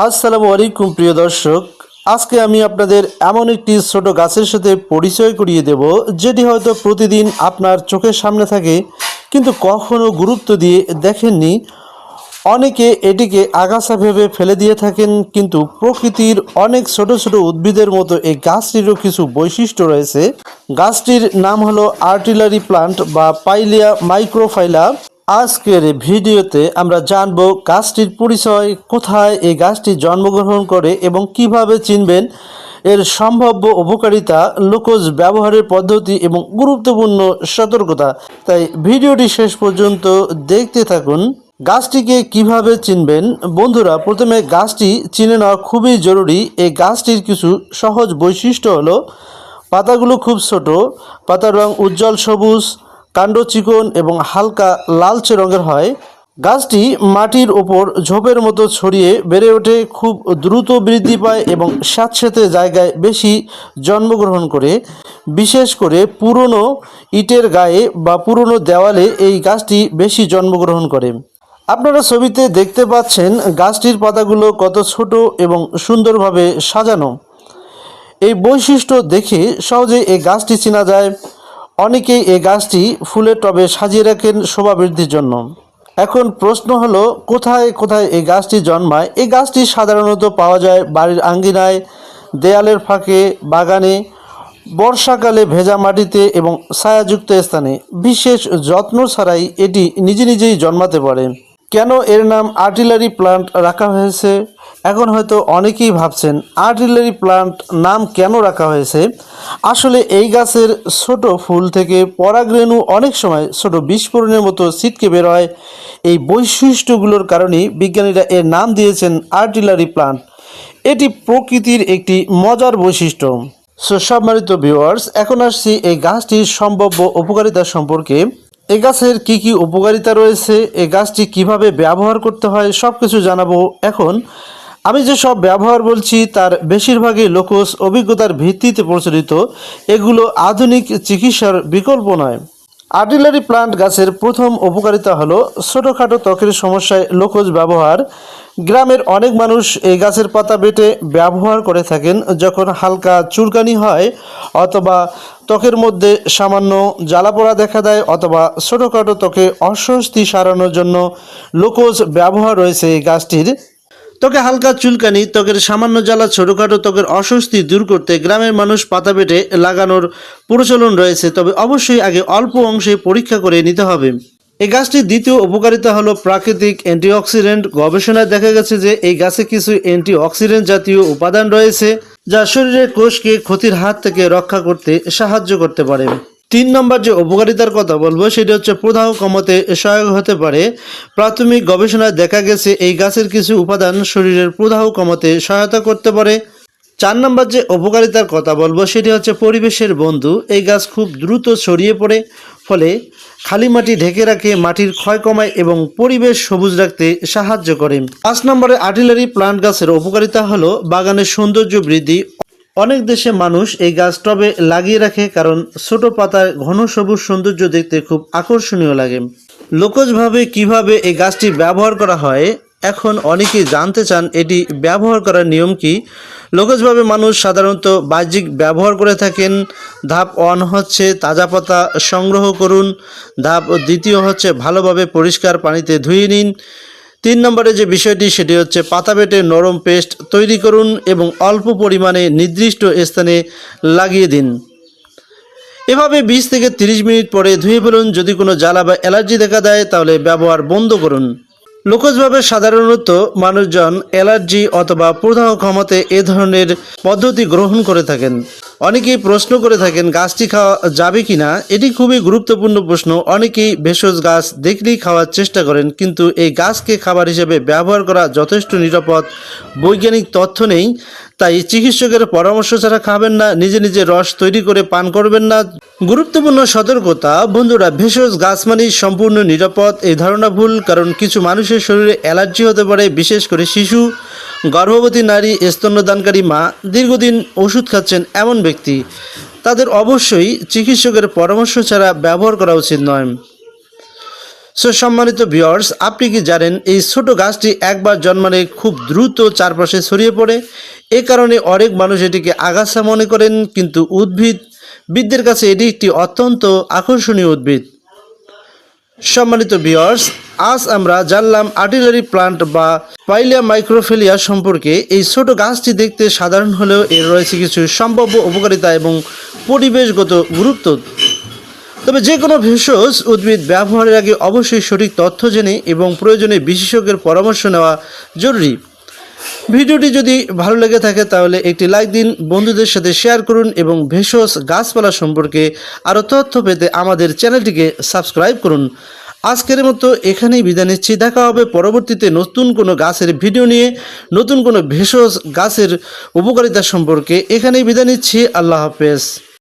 আসসালামু আলাইকুম প্রিয় দর্শক। আজকে আমি আপনাদের এমন একটি ছোট গাছের সাথে পরিচয় করিয়ে দেব, যেটি হয়তো প্রতিদিন আপনার চোখের সামনে থাকে কিন্তু কখনো গুরুত্ব দিয়ে দেখেননি। অনেকে এটিকে আগাছা ভেবে ফেলে দিয়ে থাকেন, কিন্তু প্রকৃতির অনেক ছোট ছোট উদ্ভিদের মতো এই গাছটিরও কিছু বৈশিষ্ট্য রয়েছে। গাছটির নাম হলো আর্টিলারি প্লান্ট বা পাইলিয়া মাইক্রোফাইলা। আজকের ভিডিওতে আমরা জানব গাছটির পরিচয়, কোথায় এই গাছটি জন্মগ্রহণ করে এবং কিভাবে চিনবেন, এর সম্ভাব্য উপকারিতা, লোকজ ব্যবহারের পদ্ধতি এবং গুরুত্বপূর্ণ সতর্কতা। তাই ভিডিওটি শেষ পর্যন্ত দেখতে থাকুন। গাছটিকে কিভাবে চিনবেন? বন্ধুরা, প্রথমে গাছটি চিনে নেওয়া খুবই জরুরি। এই গাছটির কিছু সহজ বৈশিষ্ট্য হলো: পাতাগুলো খুব ছোট, পাতার রং উজ্জ্বল সবুজ, কাণ্ড চিকন এবং হালকা লালচে রঙের হয়। গাছটি মাটির ওপর ঝোপের মতো ছড়িয়ে বেড়ে ওঠে, খুব দ্রুত বৃদ্ধি পায় এবং স্যাঁতসেঁতে জায়গায় বেশি জন্মগ্রহণ করে। বিশেষ করে পুরনো ইটের গায়ে বা পুরনো দেওয়ালে এই গাছটি বেশি জন্মগ্রহণ করে। আপনারা ছবিতে দেখতে পাচ্ছেন গাছটির পাতাগুলো কত ছোট এবং সুন্দরভাবে সাজানো। এই বৈশিষ্ট্য দেখে সহজেই এই গাছটি চেনা যায়। অনেকেই এই গাছটি ফুলের টবে সাজিয়ে রাখেন শোভা বৃদ্ধির জন্য। এখন প্রশ্ন হলো, কোথায় কোথায় এই গাছটি জন্মায়? এই গাছটি সাধারণত পাওয়া যায় বাড়ির আঙ্গিনায়, দেয়ালের ফাঁকে, বাগানে, বর্ষাকালে ভেজা মাটিতে এবং ছায়াযুক্ত স্থানে। বিশেষ যত্ন ছাড়াই এটি নিজে নিজেই জন্মাতে পারে। কেন এর নাম আর্টিলারি প্লান্ট রাখা হয়েছে? এখন হয়তো অনেকেই ভাবছেন আর্টিলারি প্লান্ট নাম কেন রাখা হয়েছে। আসলে এই গাছের ছোট ফুল থেকে পরাগরেণু অনেক সময় ছোট বিস্ফোরণের মতো ছিটকে বের হয়। এই বৈশিষ্ট্যগুলোর কারণেই বিজ্ঞানীরা এর নাম দিয়েছেন আর্টিলারি প্লান্ট। এটি প্রকৃতির একটি মজার বৈশিষ্ট্য। সম্মানিত ভিউয়ার্স, এখন আসছি এই গাছটির সম্ভাব্য উপকারিতা সম্পর্কে। এই গাছের কি কি উপকারিতা রয়েছে, এই গাছটি কিভাবে ব্যবহার করতে হয়, সব কিছু জানাবো। এখন আমি যে সব ব্যবহার বলছি তার বেশিরভাগই লোকজ অভিজ্ঞতার ভিত্তিতে প্রচলিত। এগুলো আধুনিক চিকিৎসার বিকল্প নয়। আর্টিলারি প্লান্ট গাছের প্রথম উপকারিতা হলো ছোটোখাটো ত্বকের সমস্যায় লোকজ ব্যবহার। গ্রামের অনেক মানুষ এই গাছের পাতা বেটে ব্যবহার করে থাকেন যখন হালকা চুলকানি হয়, অথবা ত্বকের মধ্যে সামান্য জ্বালাপোড়া দেখা দেয়, অথবা ছোটোখাটো ত্বকে অস্বস্তি সারানোর জন্য লোকজ ব্যবহার রয়েছে এই গাছটির। ত্বকে হালকা চুলকানি, ত্বকের সামান্য জ্বালা, ছোটোখাটো ত্বকের অস্বস্তি দূর করতে গ্রামের মানুষ পাতা বেটে লাগানোর প্রচলন রয়েছে, তবে অবশ্যই আগে অল্প অংশে পরীক্ষা করে নিতে হবে। এই গাছটির দ্বিতীয় উপকারিতা হলো প্রাকৃতিক অ্যান্টিঅক্সিডেন্ট। গবেষণায় দেখা গেছে যে এই গাছে কিছু অ্যান্টিঅক্সিডেন্ট জাতীয় উপাদান রয়েছে যা শরীরের কোষকে ক্ষতির হাত থেকে রক্ষা করতে সাহায্য করতে পারে। 3 নম্বর যে উপকারিতার কথা বলবো সেটি হচ্ছে প্রদাহ কমাতে সহায়ক হতে পারে। প্রাথমিক গবেষণায় দেখা গেছে এই গাছের কিছু উপাদান শরীরের প্রদাহ কমাতে সহায়তা করতে পারে। 4 নম্বর যে উপকারিতার কথা বলবো সেটি হচ্ছে পরিবেশের বন্ধু। এই গাছ খুব দ্রুত ছড়িয়ে পড়ে, ফলে খালি মাটি ঢেকে রাখে, মাটির ক্ষয় কমায় এবং পরিবেশ সবুজ রাখতে সাহায্য করে। 5 নম্বরে আর্টিলারি প্লান্ট গাছের উপকারিতা হলো বাগানের সৌন্দর্য বৃদ্ধি। অনেক দেশে মানুষ এই গাছ টবে লাগিয়ে রাখে, কারণ ছোট পাতায় ঘন সবুজ সৌন্দর্য দেখতে খুব আকর্ষণীয় লাগে। লোকজভাবে কিভাবে এই গাছটি ব্যবহার করা হয়, এখন অনেকেই জানতে চান এটি ব্যবহার করার নিয়ম কি। লোকজভাবে মানুষ সাধারণত বাহ্যিক ব্যবহার করে থাকেন। ধাপ 1 হচ্ছে তাজা পাতা সংগ্রহ করুন। ধাপ 2 হচ্ছে ভালোভাবে পরিষ্কার পানিতে ধুয়ে নিন। 3 নম্বরে যে বিষয়টি সেটি হচ্ছে পাতা বেটে নরম পেস্ট তৈরি করুন এবং অল্প পরিমাণে নির্দিষ্ট স্থানে লাগিয়ে দিন। এভাবে 20 থেকে 30 মিনিট পরে ধুয়ে ফেলুন। যদি কোনো জ্বালা বা অ্যালার্জি দেখা দেয় তাহলে ব্যবহার বন্ধ করুন। লোকজভাবে সাধারণত মানুষজন অ্যালার্জি অথবা প্রদাহ কমাতে এ ধরনের পদ্ধতি গ্রহণ করে থাকেন। অনেকেই প্রশ্ন করে থাকেন গাছটি খাওয়া যাবে কি না। এটি খুবই গুরুত্বপূর্ণ প্রশ্ন। অনেকেই ভেষজ গাছ দেখলেই খাওয়ার চেষ্টা করেন, কিন্তু এই গাছকে খাবার হিসেবে ব্যবহার করা যথেষ্ট নিরাপদ। বৈজ্ঞানিক তথ্য নেই, তাই চিকিৎসকের পরামর্শ ছাড়া খাবেন না। নিজে নিজে রস তৈরি করে পান করবেন না। গুরুত্বপূর্ণ সতর্কতা, বন্ধুরা, ভেষজ গাছ মানেই সম্পূর্ণ নিরাপদ এই ধারণা ভুল, কারণ কিছু মানুষের শরীরে অ্যালার্জি হতে পারে, বিশেষ করে শিশু, গর্ভবতী নারী, স্তন্যদানকারী মা, দীর্ঘদিন ওষুধ খাচ্ছেন এমন ব্যক্তি। তাদের অবশ্যই চিকিৎসকের পরামর্শ ছাড়া ব্যবহার করা উচিত নয়। সো সম্মানিত ভিউয়ার্স, আপনি কি জানেন এই ছোট গাছটি একবার জন্মালে খুব দ্রুত চারপাশে ছড়িয়ে পড়ে। এ কারণে অনেক মানুষ এটিকে আগাছা মনে করেন, কিন্তু উদ্ভিদবিদদের কাছে এটি একটি অত্যন্ত আকর্ষণীয় উদ্ভিদ। সম্মানিত ভিউয়ার্স, আজ আমরা জানলাম আর্টিলারি প্লান্ট বা পাইলিয়া মাইক্রোফেলিয়া সম্পর্কে। এই ছোট গাছটি দেখতে সাধারণ হলেও এর রয়েছে কিছু সম্ভাব্য উপকারিতা এবং পরিবেশগত গুরুত্ব। তবে যে কোনো ভেষজ উদ্ভিদ ব্যবহারের আগে অবশ্যই সঠিক তথ্য জেনে এবং প্রয়োজনে বিশেষজ্ঞের পরামর্শ নেওয়া জরুরি। ভিডিওটি যদি ভালো লেগে থাকে তাহলে একটি লাইক দিন, বন্ধুদের সাথে শেয়ার করুন এবং ভেষজ গাছপালা সম্পর্কে আরও তথ্য পেতে আমাদের চ্যানেলটিকে সাবস্ক্রাইব করুন। আজকের মতো এখানেই বিদায় নিচ্ছি। দেখা হবে পরবর্তীতে নতুন কোনো গাছের ভিডিও নিয়ে, নতুন কোনো ভেষজ গাছের উপকারিতা সম্পর্কে। এখানেই বিদায় নিচ্ছি। আল্লাহ হাফেজ।